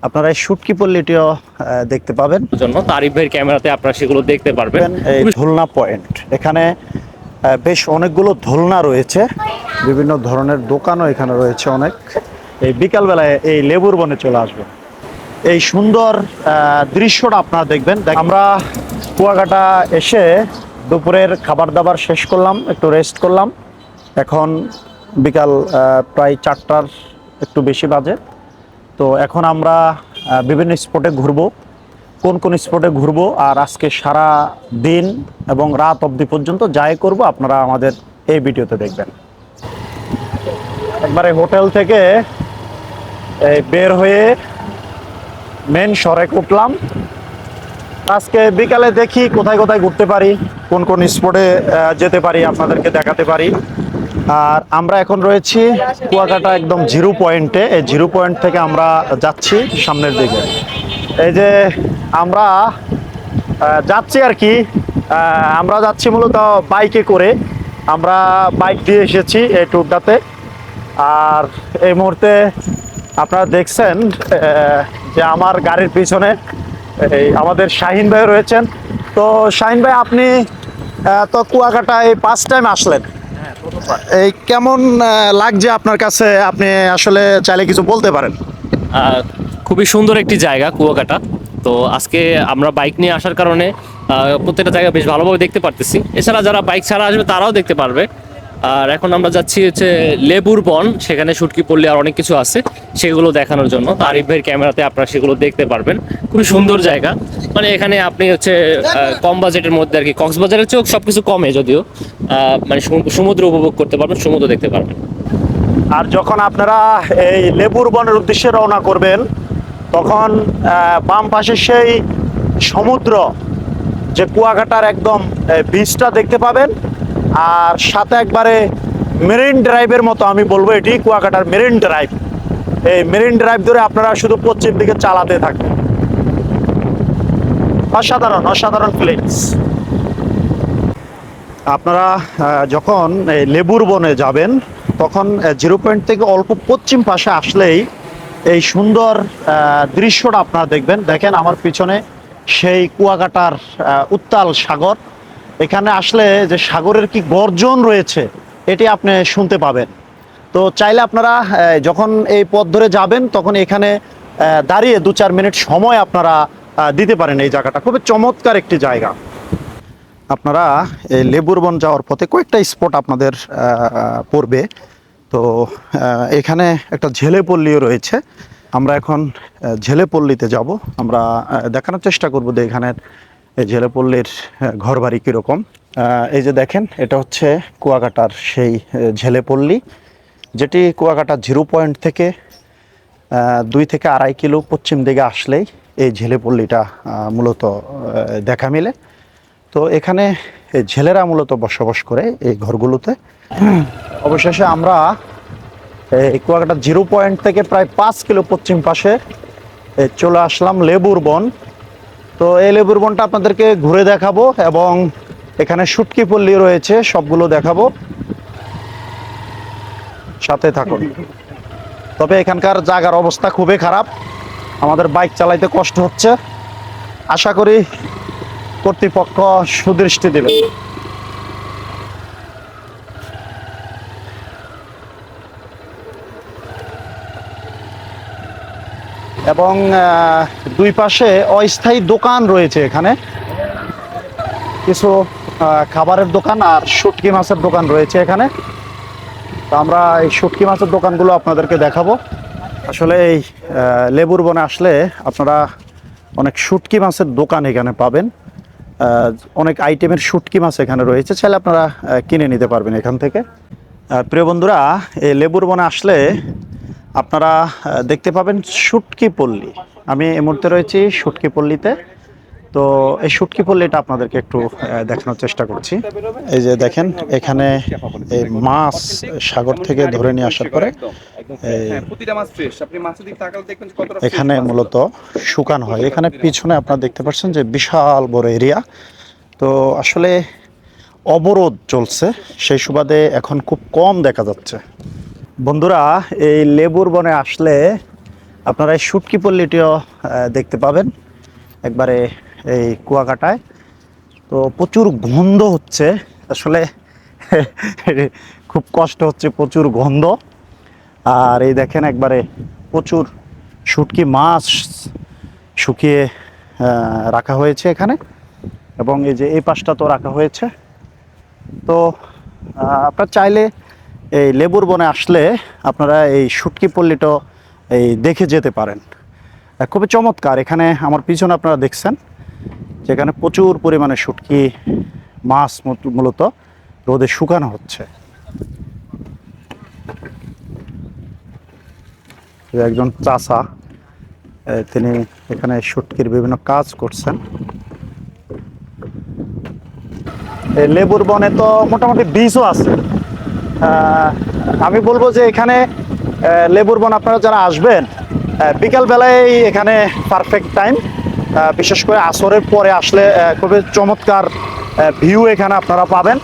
আপনারা এই শুটকি পল্লীটিও দেখতে পাবেন। জন্য তারিফ ভাইয়ের ক্যামেরাতে আপনারা সেগুলো দেখতে পারবেন। এই ঝুলনা পয়েন্ট, এখানে বেশ অনেকগুলো দোলনা রয়েছে, বিভিন্ন ধরনের দোকানও এখানে রয়েছে অনেক। এই বিকালবেলায় এই লেবুর বনে চলে আসবেন, এই সুন্দর দৃশ্যটা আপনারা দেখবেন। আমরা কুয়াকাটা এসে দুপুরের খাবার দাবার শেষ করলাম, একটু রেস্ট করলাম। এখন বিকাল প্রায় 4টার একটু বেশি বাজে। তো এখন আমরা বিভিন্ন স্পটে ঘুরবো, কোন কোন স্পটে ঘুরবো আর আজকে সারা দিন এবং রাত অবধি পর্যন্ত যাই করব আপনারা আমাদের এই ভিডিওতে দেখবেন। একবারে হোটেল থেকে বের হয়ে মেন সড়ক উঠলাম। আজকে বিকালে দেখি কোথায় কোথায় ঘুরতে পারি, কোন কোন স্পটে যেতে পারি, আপনাদেরকে দেখাতে পারি। আর আমরা এখন রয়েছি কুয়াকাটা একদম জিরো পয়েন্টে। এই জিরো পয়েন্ট থেকে আমরা যাচ্ছি সামনের দিকে। এই যে আমরা যাচ্ছি আর কি, আমরা যাচ্ছি মূলত বাইকে করে। আমরা বাইক দিয়ে এসেছি এই ট্যুরটাতে। আর এই মুহূর্তে আপনারা দেখছেন যে আমার গাড়ির পিছনে এই আমাদের শাহিন ভাই রয়েছেন। তো শাহিন ভাই, আপনি তো কুয়াকাটায় ফার্স্ট টাইম আসলেন, এই কেমন লাগছে আপনার কাছে? আপনি আসলে চাইলে কিছু বলতে পারেন। খুবই সুন্দর একটি জায়গা কুয়াকাটা। তো আজকে আমরা বাইক নিয়ে আসার কারণে প্রত্যেকটা জায়গা বেশ ভালোভাবে দেখতে পারতেছি। এছাড়া যারা বাইক ছাড়া আসবে তারাও দেখতে পারবে। আর এখন আমরা যাচ্ছি হচ্ছে লেবুর বন, সেখানে শুটকি পল্লী আর অনেক কিছু আছে, সেগুলো দেখানোর জন্য। তারিফ ভাইয়ের ক্যামেরাতে আপনারা সেগুলো দেখতে পারবেন। খুবই সুন্দর জায়গা, মানে এখানে আপনি হচ্ছে কম বাজেটের মধ্যে আর কি, কক্সবাজারের চেয়েও সবকিছু কমে যদিও, মানে সমুদ্র উপভোগ করতে পারবেন, সমুদ্র দেখতে পারবেন। আর যখন আপনারা এই লেবুর বনের উদ্দেশ্যে রওনা করবেন, তখন বাম পাশে সেই সমুদ্র, যে কুয়াকাটার একদম বিচটা দেখতে পাবেন। আর সাথে একবারে মেরিন ড্রাইভের মতো, আমি বলবো এটি কুয়াকাটার মেরিন ড্রাইভ। এই মেরিন ড্রাইভ ধরে আপনারা শুধু পশ্চিম দিকে চালাতে থাকবেন। অসাধারণ অসাধারণ প্লেস। আপনারা যখন এই লেবুর বনে যাবেন, তখন জিরো পয়েন্ট থেকে অল্প পশ্চিম পাশে আসলেই এই সুন্দর দৃশ্যটা আপনারা দেখবেন। দেখেন আমার পিছনে সেই কুয়াকাটার উত্তাল সাগর। এখানে আসলে যে সাগরের কি গর্জন রয়েছে এটি আপনি শুনতে পাবেন। তো চাইলে আপনারা যখন এই পথ ধরে যাবেন, তখন এখানে দাঁড়িয়ে 2-4 মিনিট সময় আপনারা দিতে পারেন। এই জায়গাটা খুবই চমৎকার একটি জায়গা। আপনারা এই লেবুর বন যাওয়ার পথে কয়েকটা স্পট আপনাদের পড়বে। তো এখানে একটা ঝেলেপল্লীও রয়েছে। আমরা এখন ঝেলেপল্লীতে যাব। আমরা দেখানোর চেষ্টা করব যে এখানের এই ঝেলেপল্লীর ঘরবাড়ি কীরকম। এই যে দেখেন, এটা হচ্ছে কুয়াকাটার সেই ঝেলেপল্লী, যেটি কুয়াকাটা জিরো পয়েন্ট থেকে 2 থেকে 2.5 কিলো পশ্চিম দিকে আসলেই এই ঝেলেপল্লীটা মূলত দেখা মিলে। তো এখানে এই ঝেলেরা মূলত বসবাস করে এই ঘরগুলোতে। অবশেষে আমরা এই কুয়াকাটা জিরো পয়েন্ট থেকে প্রায় 5 কিলো পশ্চিম পাশে চলে আসলাম লেবুর বন। তো এই লেবুর বনটা আপনাদেরকে ঘুরে দেখাবো এবং এখানে শুটকি পল্লী রয়েছে, সবগুলো দেখাবো, সাথে থাকুন। তবে এখানকার জায়গার অবস্থা খুবই খারাপ, আমাদের বাইক চালাইতে কষ্ট হচ্ছে। আশা করি কর্তৃপক্ষ সুদৃষ্টি দেবে। এবং দুই পাশে অস্থায়ী দোকান রয়েছে, এখানে কিছু খাবারের দোকান আর শুটকি মাছের দোকান রয়েছে এখানে। তো আমরা এই শুটকি মাছের দোকানগুলো আপনাদেরকে দেখাবো। আসলে এই লেবুর বনে আসলে আপনারা অনেক শুটকি মাছের দোকান এখানে পাবেন। অনেক আইটেমের শুটকি মাছ এখানে রয়েছে, চাইলে আপনারা কিনে নিতে পারবেন এখান থেকে। প্রিয় বন্ধুরা, এই লেবুর বনে আসলে আপনারা দেখতে পাবেন শুটকি পল্লী। আমি এই মুহূর্তে রয়েছি শুটকি পল্লীতে। তো এই শুটকি পল্লীটা আপনাদেরকে একটু দেখানোর চেষ্টা করছি। এই যে দেখেন, এখানে এই মাছ সাগর থেকে ধরে নিয়ে আসার পরে এখানে মূলত শুকানো হয়। এখানে পিছনে আপনারা দেখতে পাচ্ছেন যে বিশাল বড় এরিয়া। তো আসলে অবরোধ চলছে, সেই সুবাদে এখন খুব কম দেখা যাচ্ছে। বন্ধুরা, এই লেবুর বনে আসলে আপনারা এই শুটকি পল্লীটিও দেখতে পাবেন একবারে এই কুয়াকাটায়। তো প্রচুর গন্ধ হচ্ছে আসলে, খুব কষ্ট হচ্ছে, প্রচুর গন্ধ। আর এই দেখেন একবারে প্রচুর শুটকি মাছ শুকিয়ে রাখা হয়েছে এখানে, এবং এই যে এই পাশটা তো রাখা হয়েছে। তো আপনারা চাইলে এই লেবুর বনে আসলে আপনারা এই শুটকি পল্লীটা এই দেখে যেতে পারেন। খুবই চমৎকার। এখানে আমার পিছনে আপনারা দেখছেন যেখানে প্রচুর পরিমাণে শুটকি মাছ মূলত রোদে শুকানো হচ্ছে। একজন চাষা, তিনি এখানে শুটকির বিভিন্ন কাজ করছেন। এই লেবুর বনে তো মোটামুটি বীজও আছে। আমি বলবো যে এখানে লেবুর বন আপনারা যারা আসবেন বিকাল বেলায় এখানে পারফেক্ট টাইম। বিশেষ করে আসরের পরে আসলে খুবই চমৎকার ভিউ এখানে আপনারা পাবেন,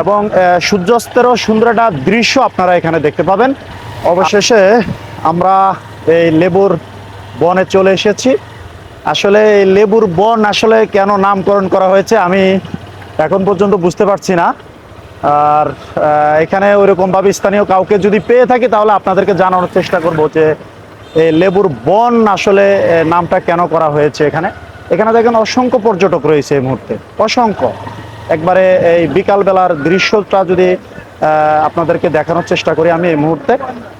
এবং সূর্যাস্তেরও সুন্দর একটা দৃশ্য আপনারা এখানে দেখতে পাবেন। অবশেষে আমরা এই লেবুর বনে চলে এসেছি। আসলে এই লেবুর বন আসলে কেন নামকরণ করা হয়েছে আমি এখন পর্যন্ত বুঝতে পারছি না। আর এখানে ওইরকমভাবে স্থানীয় কাউকে যদি পেয়ে থাকি তাহলে আপনাদেরকে জানানোর চেষ্টা করব যে এই লেবুর বন আসলে নামটা কেন করা হয়েছে। এখানে এখানে দেখেন অসংখ্য পর্যটক রয়েছে এই মুহূর্তে, অসংখ্য। একবারে এই বিকালবেলার দৃশ্যটা যদি আপনাদেরকে দেখানোর চেষ্টা করি আমি এই মুহূর্তে,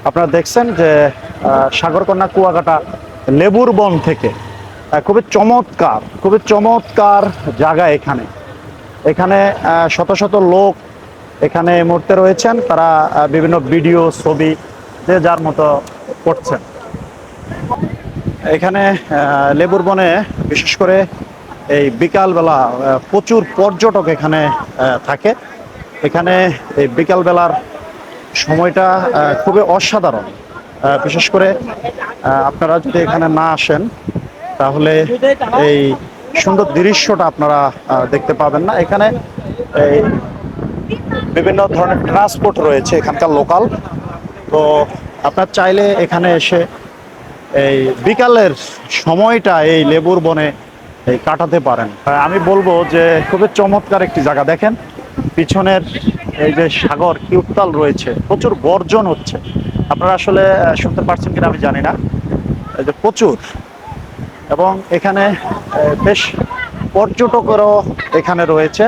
আপনারা দেখছেন যে সাগরকন্যা কুয়াকাটা লেবুর বন থেকে খুবই চমৎকার, খুবই চমৎকার জায়গা। এখানে এখানে শত শত লোক এখানে এই মুহূর্তে রয়েছেন, তারা বিভিন্ন ভিডিও ছবি যে যার মতো করছেন। এখানে লেবুর বনে বিশেষ করে এই বিকালবেলা প্রচুর পর্যটক এখানে থাকে। এখানে এই বিকালবেলার সময়টা খুবই অসাধারণ। বিশেষ করে আপনারা যদি এখানে না আসেন তাহলে এই সুন্দর দৃশ্যটা আপনারা দেখতে পাবেন না। এখানে এই বিভিন্ন ধরনের ট্রান্সপোর্ট রয়েছে এখানকার লোকাল। তো আপনার চাইলে এখানে এসে এই বিকালের সময়টা এই লেবুর বনে এই কাটাতে পারেন। আমি বলবো যে খুবই চমৎকার একটি জায়গা। দেখেন পিছনের এই যে সাগর কি উত্তাল রয়েছে, প্রচুর গর্জন হচ্ছে। আপনারা আসলে শুনতে পারছেন কিনা আমি জানি না, এই যে প্রচুর। এবং এখানে বেশ পর্যটকেরও এখানে রয়েছে,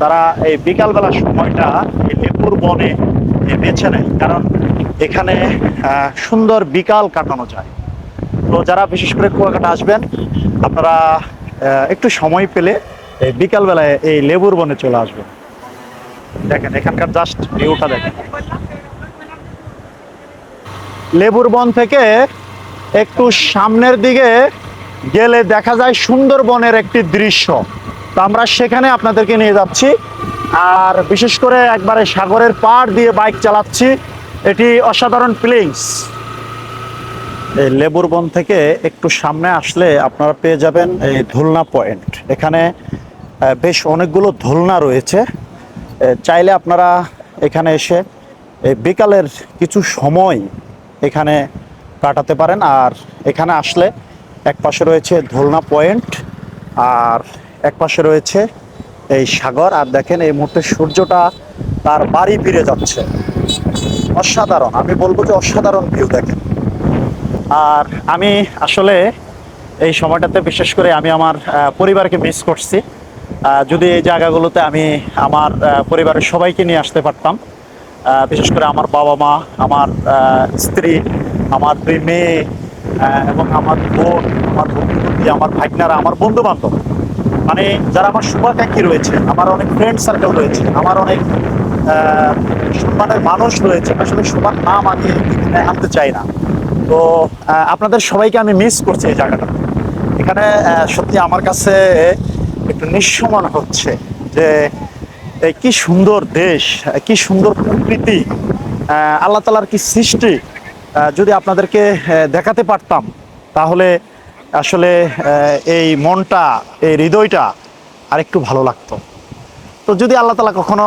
তারা এই বিকালবেলার সময়টা এই লেবুর বনে বেছে নেয়, কারণ এখানে সুন্দর বিকাল কাটানো যায়। তো যারা বিশেষ করে কুয়াকাটা আসবেন আপনারা একটু সময় পেলে এই বিকালবেলায় এই লেবুর বনে চলে আসবেন। দেখেন এখানকার জাস্ট ভিউটা দেখেন। লেবুর বন থেকে একটু সামনের দিকে গেলে দেখা যায় সুন্দরবনের একটি দৃশ্য। তো আমরা সেখানে আপনাদেরকে নিয়ে যাচ্ছি, আর বিশেষ করে একবারে সাগরের পাড় দিয়ে বাইক চালাচ্ছি। এটি অসাধারণ ফিলিংস। এই লেবুর বন থেকে একটু সামনে আসলে আপনারা পেয়ে যাবেন এই দোলনা পয়েন্ট। এখানে বেশ অনেকগুলো দোলনা রয়েছে। চাইলে আপনারা এখানে এসে এই বিকালের কিছু সময় এখানে কাটাতে পারেন। আর এখানে আসলে এক পাশে রয়েছে দোলনা পয়েন্ট, আর এক পাশে রয়েছে এই সাগর। আর দেখেন এই মুহূর্তে সূর্যটা তার বাড়ি ফিরে যাচ্ছে। অসাধারণ, আমি বলবো যে অসাধারণ ভিউ দেখেন। আর আমি আসলে এই সময়টাতে বিশেষ করে আমি আমার পরিবারকে মিস করছি। যদি এই জায়গাগুলোতে আমি আমার পরিবারের সবাইকে নিয়ে আসতে পারতাম, বিশেষ করে আমার বাবা মা, আমার স্ত্রী, আমার দুই মেয়ে, এবং আমার বোন, আমার বন্ধু, আমার ভাইগনারা, আমার বন্ধু বান্ধব, মানে যারা আমার শুভাকাঙ্ক্ষী রয়েছে, আমার অনেক ফ্রেন্ড সার্কেল রয়েছে, আমার অনেক সম্মানের মানুষ রয়েছে। আসলে সবার নাম আমি এখানে আনতে চাই না। তো আপনাদের সবাইকে আমি মিস করছি এই জায়গাটা। এখানে সত্যি আমার কাছে একটু নিঃস্ব মনে হচ্ছে যে কি সুন্দর দেশ, কি সুন্দর প্রকৃতি, আল্লাহ তাআলার কি সৃষ্টি। যদি আপনাদেরকে দেখাতে পারতাম তাহলে আসলে এই মনটা, এই হৃদয়টা আর একটু ভালো লাগতো। তো যদি আল্লাহ তাআলা কখনো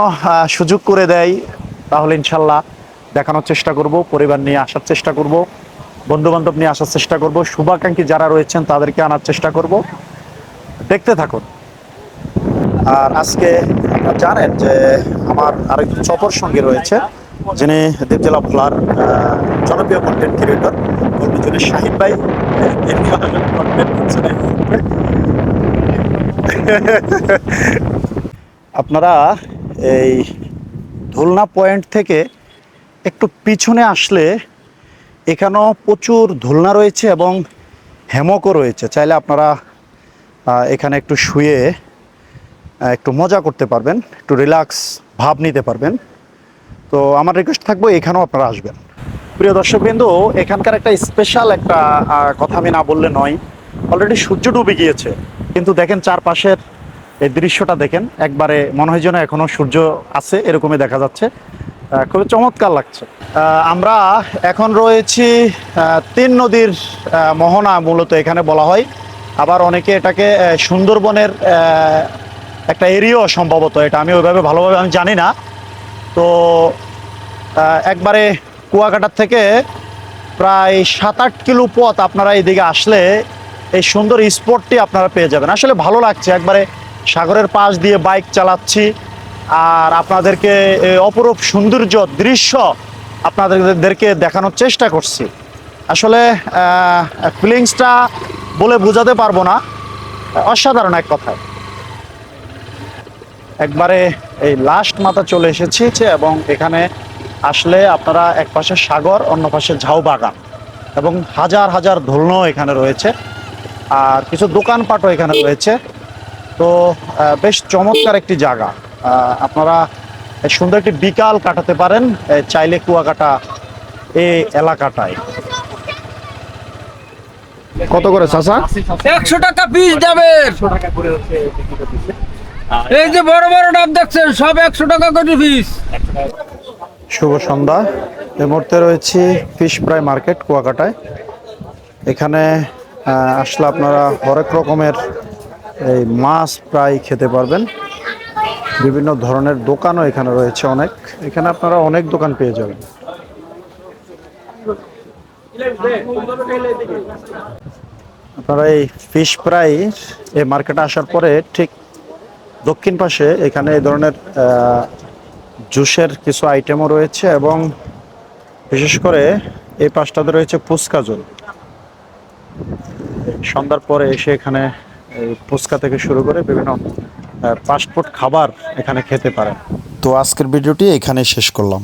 সুযোগ করে দেয় তাহলে ইনশাল্লাহ দেখানোর চেষ্টা করব, পরিবার নিয়ে আসার চেষ্টা করব। বন্ধু বান্ধব নিয়ে আসার চেষ্টা করব, শুভাকাঙ্ক্ষী যারা রয়েছেন তাদেরকে আনার চেষ্টা করব। দেখতে থাকুন। আর আজকে আপনারা জানেন যে আমার আরেকজন চপর সঙ্গে রয়েছে, যিনি দেবজেলা ভোলার জনপ্রিয় কন্টেন্ট ক্রিয়েটর যিনি শাহিদ ভাই। আপনারা এই ধুলনা পয়েন্ট থেকে একটু পিছনে আসলে এখানেও প্রচুর ধুলনা রয়েছে এবং হ্যামকও রয়েছে। চাইলে আপনারা এখানে একটু শুয়ে একটু মজা করতে পারবেন, একটু রিল্যাক্স ভাব নিতে পারবেন। তো আমার রিকোয়েস্ট থাকবো এখানেও আপনারা আসবেন। প্রিয় দর্শকবৃন্দু, এখানকার একটা স্পেশাল একটা কথা আমি না বললে নয়। অলরেডি সূর্য ডুবে গিয়েছে, কিন্তু দেখেন চারপাশের এই দৃশ্যটা দেখেন, একবারে মনে হয় যেন এখনো সূর্য আছে এরকমই দেখা যাচ্ছে। খুবই চমৎকার লাগছে। আমরা এখন রয়েছি তিন নদীর মোহনা মূলত এখানে বলা হয়। আবার অনেকে এটাকে সুন্দরবনের একটা এরিয়াও সম্ভবত, এটা আমি ওইভাবে ভালোভাবে আমি জানি না। তো একবারে কুয়াকাটার থেকে প্রায় 7-8 কিলো পথ আপনারা এইদিকে আসলে এই সুন্দর স্পটটি আপনারা পেয়ে যাবেন। আসলে ভালো লাগছে, একবারে সাগরের পাশ দিয়ে বাইক চালাচ্ছি আর আপনাদেরকে এই অপরূপ সৌন্দর্য দৃশ্য আপনাদেরকে দেখানোর চেষ্টা করছি। আসলে ফিলিংসটা বলে বোঝাতে পারবো না, অসাধারণ এক কথায়। একবারে এই লাস্ট মাথা চলে এসেছি এবং এখানে আসলে আপনারা এক পাশে সাগর, অন্য পাশে ঝাউ বাগান এবং হাজার হাজার ধুলনো এখানে রয়েছে, আর কিছু দোকানপাটও এখানে রয়েছে। তো বেশ চমৎকার একটি জায়গা। আপনারা সুন্দর একটি বিকাল কাটাতে পারেন চাইলে কুয়াকাটা এই এলাকাটায়। কত করে চাচা? 100 টাকা পিস যাবে। এই যে বড় বড় ডাব দেখছেন সব 100 টাকা করে পিস। শুভ সন্ধ্যা। এই মুহূর্তে রয়েছি ফিশ ফ্রাই মার্কেট কুয়াকাটায়। এখানে আসলে আপনারা হরেক রকমের এই মাছ প্রায় খেতে পারবেন। বিভিন্ন ধরনের দোকানও এখানে রয়েছে অনেক। এখানে আপনারা অনেক দোকান পেয়ে যাবেন। আপনারা এই ফিশ ফ্রাই এই মার্কেটে আসার পরে ঠিক দক্ষিণ পাশে এখানে এই ধরনের জুসের কিছু আইটেমও রয়েছে এবং বিশেষ করে এই পাশটাতে রয়েছে ফুচকা জোন। সন্ধ্যার পরে এসে এখানে এই ফুচকা থেকে শুরু করে বিভিন্ন ফাস্টফুড খাবার এখানে খেতে পারেন। তো আজকের ভিডিওটি এখানে শেষ করলাম।